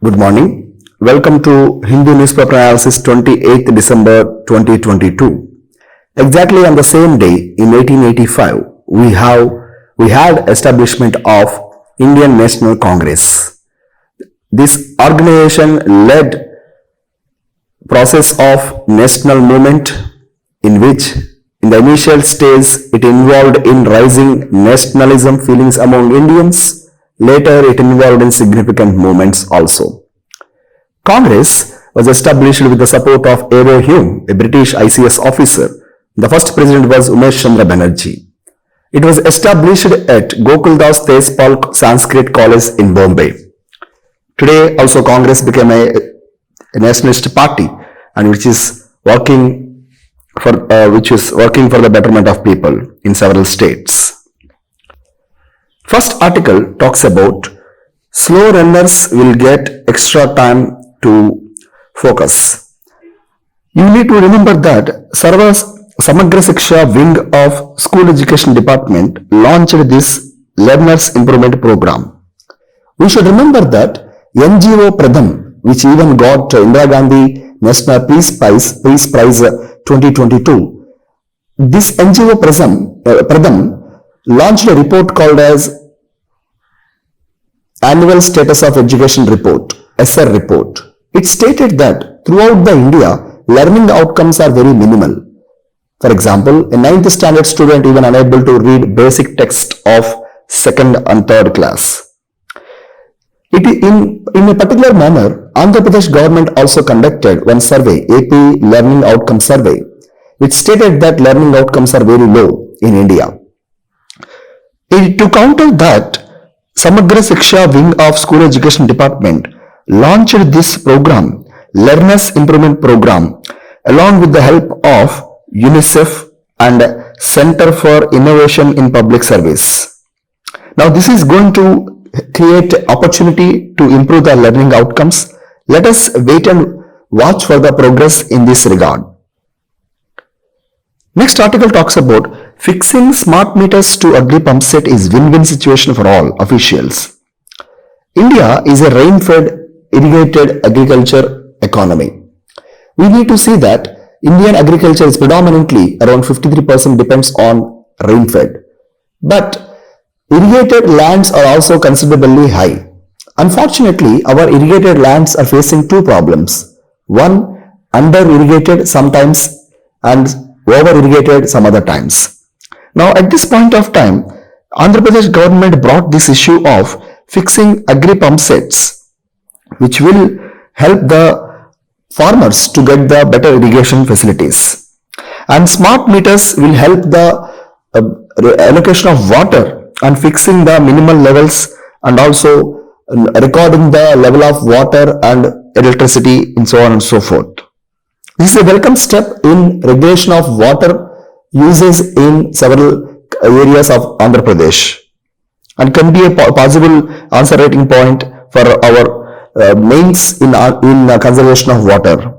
Good morning. Welcome to Hindu Newspaper Analysis 28th December 2022. Exactly on the same day in 1885, we had establishment of Indian National Congress. This organization led process of national movement in which in the initial stage it involved in rising nationalism feelings among Indians. Later, it involved in significant movements also. Congress was established with the support of A.O. Hume, a British ICS officer. The first president was Umesh Chandra Banerjee. It was established at Gokuldas Tejpal Sanskrit College in Bombay. Today, also Congress became a nationalist party, and which is working for the betterment of people in several states. First article talks about slow runners will get extra time to focus. You need to remember that Samagra Shiksha wing of School Education Department launched this Learners Improvement Program. We should remember that NGO Pradham, which even got Indira Gandhi National Peace Prize 2022, this NGO Pradham launched a report called as Annual Status of Education Report, SR report. It stated that throughout the India, learning outcomes are very minimal. For example, a 9th standard student even unable to read basic text of 2nd and 3rd class. In a particular manner, Andhra Pradesh government also conducted one survey, AP Learning Outcome Survey, which stated that learning outcomes are very low in India. To counter that, Samagra Shiksha wing of School Education Department launched this program, Learners Improvement Program, along with the help of UNICEF and Center for Innovation in Public Service. Now this is going to create opportunity to improve the learning outcomes. Let us wait and watch for the progress in this regard. Next article talks about fixing smart meters to agri pump set is win-win situation for all officials. India is a rain-fed, irrigated agriculture economy. We need to see that Indian agriculture is predominantly around 53% depends on rain-fed. But irrigated lands are also considerably high. Unfortunately, our irrigated lands are facing two problems. One, under-irrigated sometimes and over-irrigated some other times. Now, at this point of time, Andhra Pradesh government brought this issue of fixing agri pump sets, which will help the farmers to get the better irrigation facilities. And smart meters will help the allocation of water and fixing the minimal levels and also recording the level of water and electricity and so on and so forth. This is a welcome step in regulation of water uses in several areas of Andhra Pradesh and can be a possible answer rating point for our mains in conservation of water.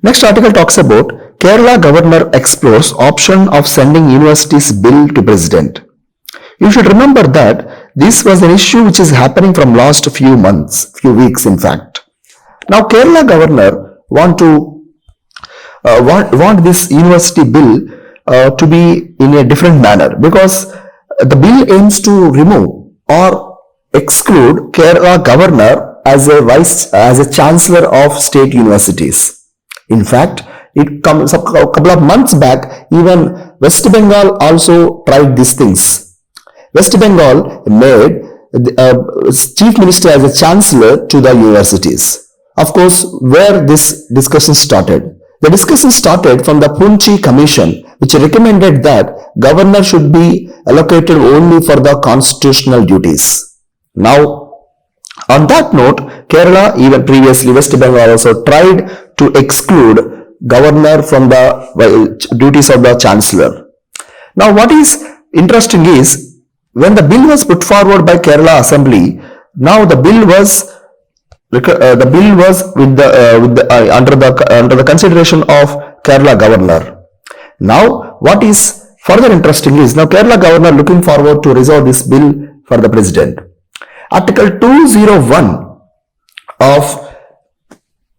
Next article talks about Kerala Governor explores option of sending universities bill to President. You should remember that this was an issue which is happening from last few weeks in fact. Now Kerala Governor want this university bill to be in a different manner because the bill aims to remove or exclude Kerala Governor as a Chancellor of state universities. In fact, it comes a couple of months back, even West Bengal also tried these things. West Bengal made the Chief Minister as a Chancellor to the universities. Of course, where this discussion started? The discussion started from the Punchi Commission, which recommended that governor should be allocated only for the constitutional duties. Now, on that note, Kerala, even previously West Bengal also tried to exclude governor from the duties of the chancellor. Now, what is interesting is when the bill was put forward by Kerala Assembly, now the bill was under the consideration of Kerala Governor. Now, what is further interesting is now Kerala Governor looking forward to resolve this bill for the President. Article 201 of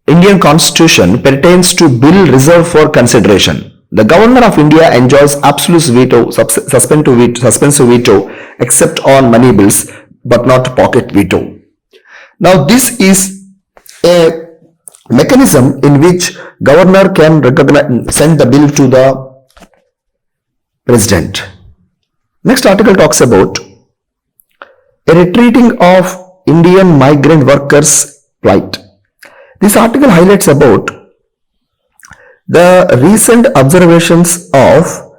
Indian Constitution pertains to bill reserved for consideration. The Governor of India enjoys absolute veto, suspensive veto, except on money bills, but not pocket veto. Now, this is a mechanism in which Governor can send the bill to the President. Next article talks about a retreating of Indian migrant workers' plight. This article highlights about the recent observations of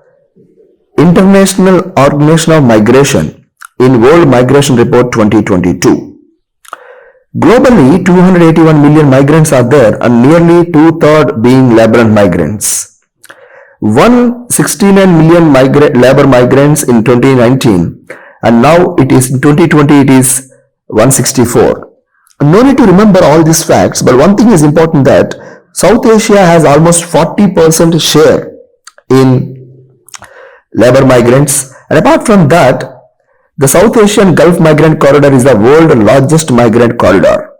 International Organization of Migration in World Migration Report 2022. Globally, 281 million migrants are there, and nearly two-thirds being labour migrants. 169 million labour migrants in 2019, and now it is in 2020 it is 164. No need to remember all these facts, but one thing is important, that South Asia has almost 40% share in labour migrants, and apart from that, the South Asian Gulf Migrant Corridor is the world's largest migrant corridor.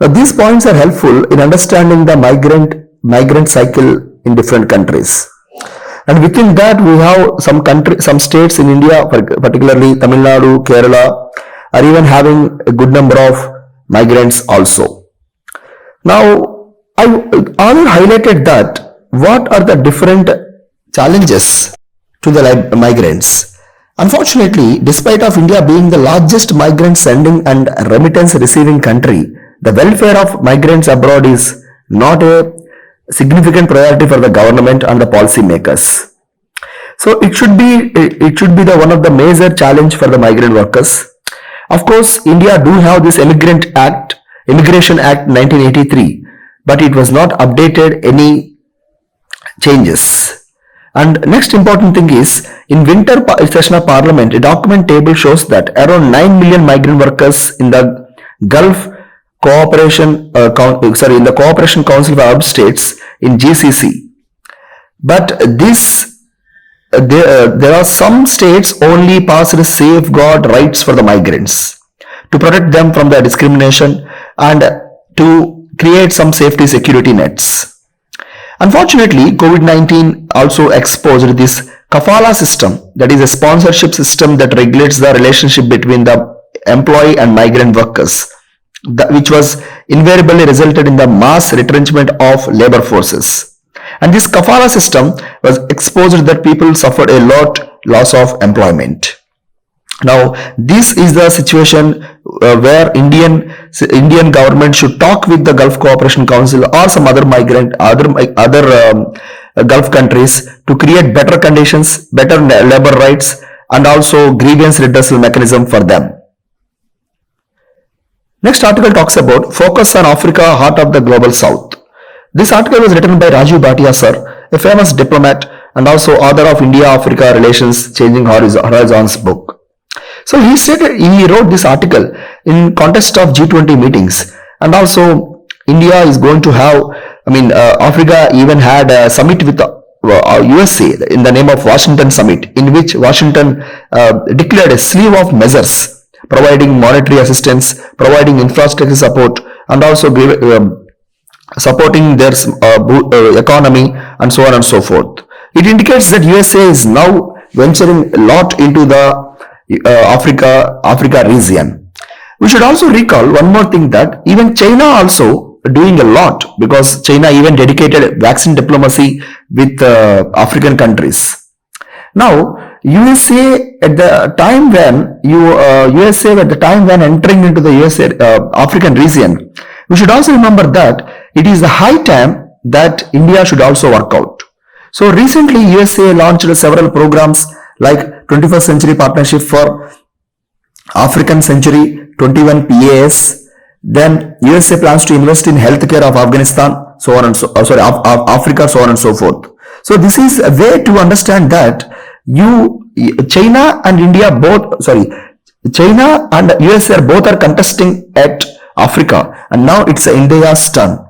Now, these points are helpful in understanding the migrant cycle in different countries. And within that, we have some states in India, particularly Tamil Nadu, Kerala, are even having a good number of migrants also. Now, I already highlighted that what are the different challenges to the migrants. Unfortunately, despite of India being the largest migrant sending and remittance receiving country, the welfare of migrants abroad is not a significant priority for the government and the policy makers. So it should be one of the major challenge for the migrant workers. Of course, India do have this Immigration Act 1983, but it was not updated any changes. And next important thing is, in winter session of Parliament, a document table shows that around 9 million migrant workers in the Gulf Cooperation, in the Cooperation Council of Arab States in GCC. But there are some states only passed safeguard rights for the migrants to protect them from the discrimination and to create some safety security nets. Unfortunately, COVID-19 also exposed this kafala system, that is a sponsorship system that regulates the relationship between the employee and migrant workers, which was invariably resulted in the mass retrenchment of labor forces. And this kafala system was exposed that people suffered a loss of employment. Now, this is the situation where Indian government should talk with the Gulf Cooperation Council or some other Gulf countries to create better conditions, better labor rights, and also grievance redressal mechanism for them. Next article talks about focus on Africa, heart of the global south. This article was written by Rajiv Bhatia sir, a famous diplomat and also author of India-Africa Relations Changing Horizons book. So he wrote this article in context of G20 meetings, and also India is going to have, Africa even had a summit with USA in the name of Washington Summit, in which Washington declared a slew of measures providing monetary assistance, providing infrastructure support, and also supporting their economy, and so on and so forth. It indicates that USA is now venturing a lot into the Africa region. We should also recall one more thing, that even China also doing a lot, because China even dedicated vaccine diplomacy with African countries. Now, USA at the time when entering into the African region, we should also remember that it is the high time that India should also work out. So recently USA launched several programs like 21st Century Partnership for African Century 21 PAS. Then USA plans to invest in healthcare of Afghanistan, Africa, so on and so forth. So this is a way to understand that China and USA both are contesting at Africa, and now it's India's turn.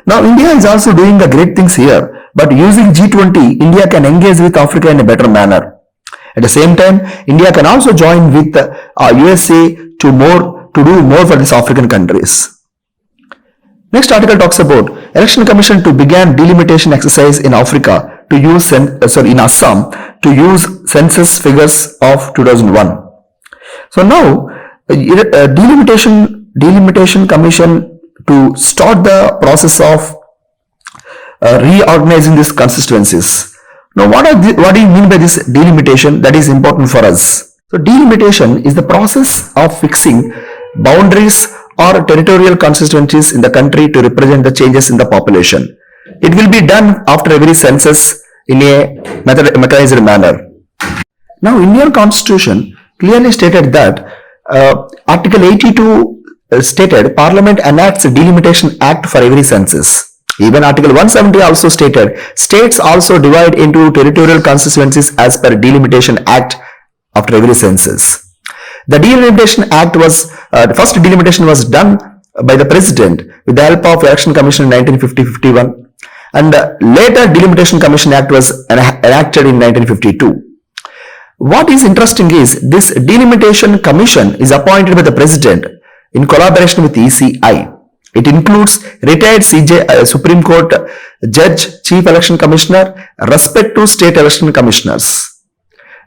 Now India is also doing the great things here, but using G20, India can engage with Africa in a better manner. At the same time, India can also join with USA to do more for these African countries. Next article talks about Election Commission to begin delimitation exercise in Africa to use in Assam to use census figures of 2001. So now delimitation commission to start the process of reorganizing these constituencies. Now what do you mean by this delimitation? That is important for us. So delimitation is the process of fixing boundaries or territorial constituencies in the country to represent the changes in the population. It will be done after every census in a mechanized manner. Now Indian Constitution clearly stated that Article 82 stated Parliament enacts a delimitation act for every census. Even Article 170 also stated states also divide into territorial constituencies as per delimitation act after every census. The delimitation act was, the first delimitation was done by the President with the help of Election Commission in 1950-51, and later Delimitation Commission Act was enacted in 1952. What is interesting is this Delimitation Commission is appointed by the President in collaboration with ECI. It includes retired Supreme Court Judge, Chief Election Commissioner, respective state election commissioners.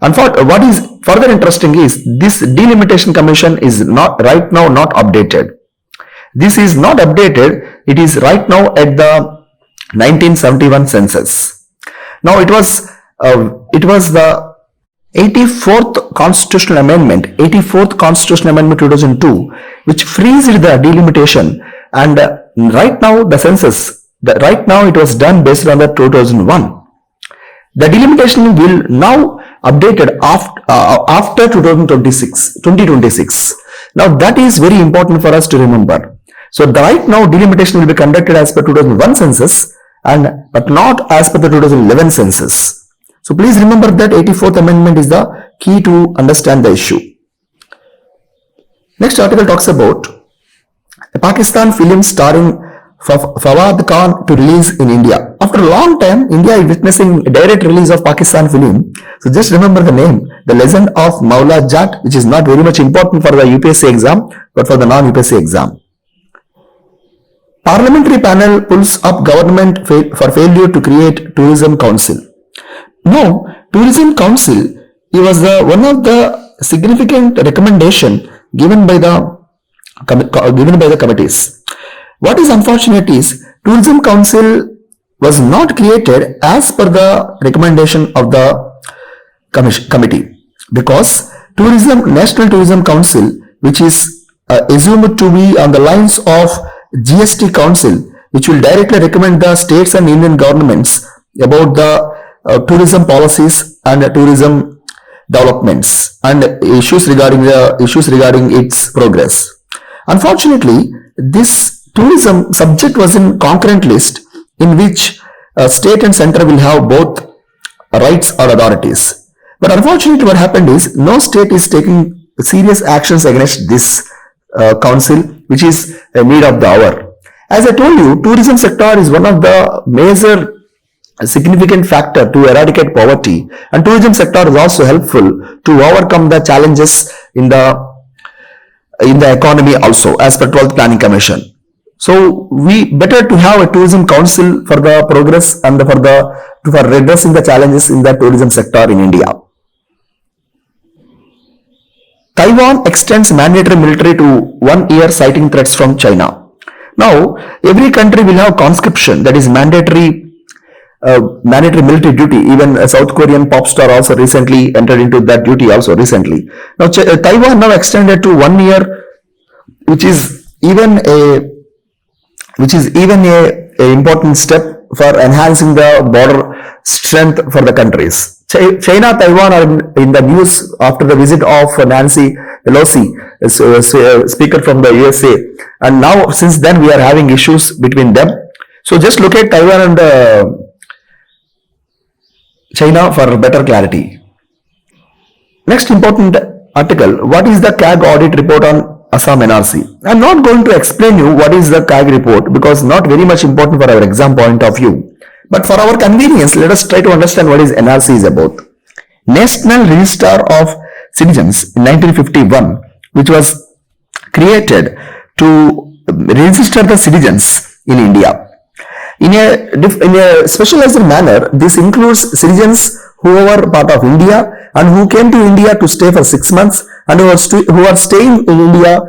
And what is further interesting is this Delimitation Commission is right now not updated. This is not updated. It is right now at the 1971 census. Now it was the 84th Constitutional Amendment 2002, which freezed the delimitation, and right now the census, right now it was done based on the 2001. The delimitation will now updated after 2026. Now that is very important for us to remember. So right now delimitation will be conducted as per 2001 census but not as per the 2011 census. So please remember that 84th Amendment is the key to understand the issue. Next article talks about a Pakistan film starring Fawad Khan to release in India. After a long time, India is witnessing a direct release of Pakistan film. So just remember the name, The Legend of Maula Jat, which is not very much important for the UPSC exam, but for the non-UPSC exam. Parliamentary panel pulls up government for failure to create tourism council. Now, tourism council, it was one of the significant recommendation given by the committees. What is unfortunate is tourism council was not created as per the recommendation of the committee, because National Tourism Council, which is assumed to be on the lines of GST Council, which will directly recommend the states and Indian governments about the tourism policies and tourism developments and issues regarding its progress. Unfortunately, this tourism subject was in concurrent list in which state and center will have both rights or authorities. But unfortunately what happened is no state is taking serious actions against this council, which is a need of the hour. As I told you, tourism sector is one of the major significant factor to eradicate poverty, and tourism sector is also helpful to overcome the challenges in the economy also, as per 12th Planning Commission. So we better to have a tourism council for the progress and for redressing the challenges in the tourism sector in India. Taiwan extends mandatory military to 1 year citing threats from China. Now every country will have conscription, that is mandatory military duty. Even a South Korean pop star also recently entered into that duty also recently. Now Taiwan now extended to 1 year, which is even a important step for enhancing the border strength for the countries. China, Taiwan are in the news after the visit of Nancy Pelosi, speaker from the USA, and now since then we are having issues between them. So just look at Taiwan and China for better clarity. Next important article, what is the CAG audit report on Assam NRC? I am not going to explain you what is the CAG report because not very much important for our exam point of view. But for our convenience, let us try to understand what is NRC is about. National Register of Citizens in 1951, which was created to register the citizens in India. In a specialized manner, this includes citizens who were part of India and who came to India to stay for 6 months and who are staying in India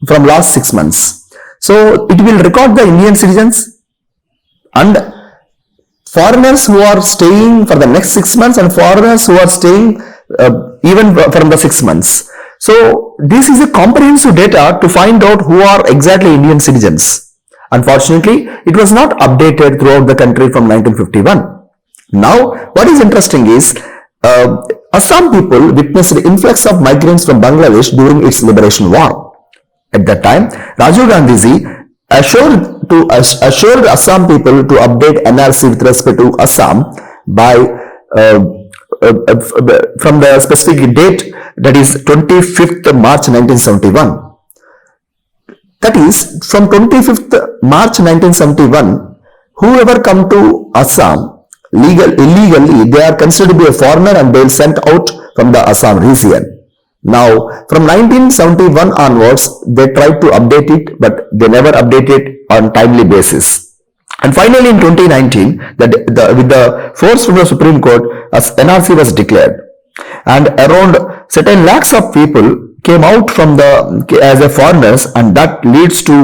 from last 6 months. So it will record the Indian citizens and foreigners who are staying for the next 6 months and foreigners who are staying even from the 6 months. So this is a comprehensive data to find out who are exactly Indian citizens. Unfortunately, it was not updated throughout the country from 1951. Now, what is interesting is Assam people witnessed the influx of migrants from Bangladesh during its liberation war. At that time, Rajiv Gandhi assured Assam people to update NRC with respect to Assam by from the specific date, that is 25th March 1971. That is, from 25th March 1971, whoever come to Assam illegally, they are considered to be a foreigner and they are sent out from the Assam region. Now, from 1971 onwards, they tried to update it, but they never update it on timely basis. And finally, in 2019, with the force from the Supreme Court, as NRC was declared, and around certain lakhs of people came out from as a foreigners, and that leads to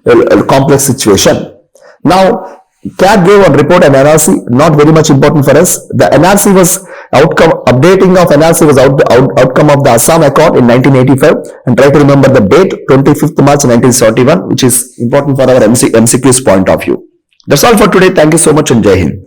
a complex situation. Now, CAG gave a report on NRC, not very much important for us. The NRC was updating of NRC was outcome of the Assam Accord in 1985, and try to remember the date 25th March 1971, which is important for our MCQ's point of view. That's all for today. Thank you so much and Jai Hind.